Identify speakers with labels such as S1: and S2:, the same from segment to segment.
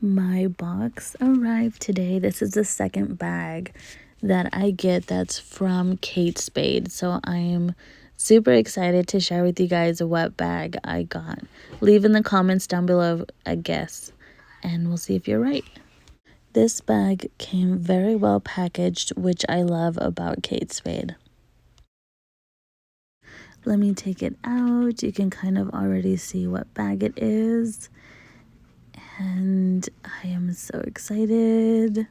S1: My box arrived today. This is the second bag that I get that's from Kate Spade. So I am super excited to share with you guys what bag I got. Leave in the comments down below a guess and we'll see if you're right. This bag came very well packaged, which I love about Kate Spade. Let me take it out. You can kind of already see what bag it is. And I am so excited.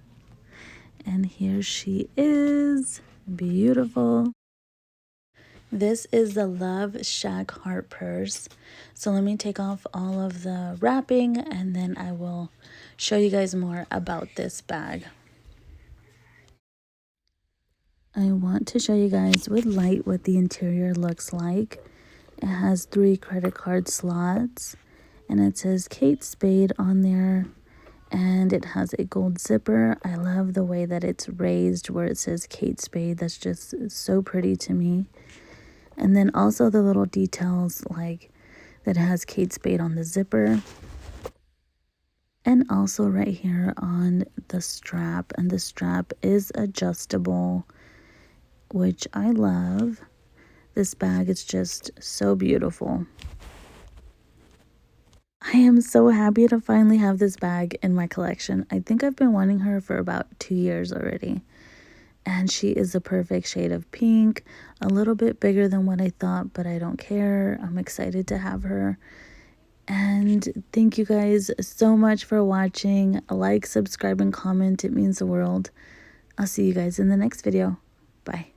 S1: And here she is. Beautiful. This is the Love Shack Heart Purse. So let me take off all of the wrapping and then I will show you guys more about this bag. I want to show you guys with light what the interior looks like. It has 3 credit card slots and it says Kate Spade on there. And it has a gold zipper. I love the way that it's raised where it says Kate Spade. That's just so pretty to me. And then also the little details like that it has Kate Spade on the zipper. And also right here on the strap. And the strap is adjustable, which I love. This bag is just so beautiful. I am so happy to finally have this bag in my collection. I think I've been wanting her for about 2 years already. And she is the perfect shade of pink. A little bit bigger than what I thought, but I don't care. I'm excited to have her. And thank you guys so much for watching. Like, subscribe, and comment. It means the world. I'll see you guys in the next video. Bye.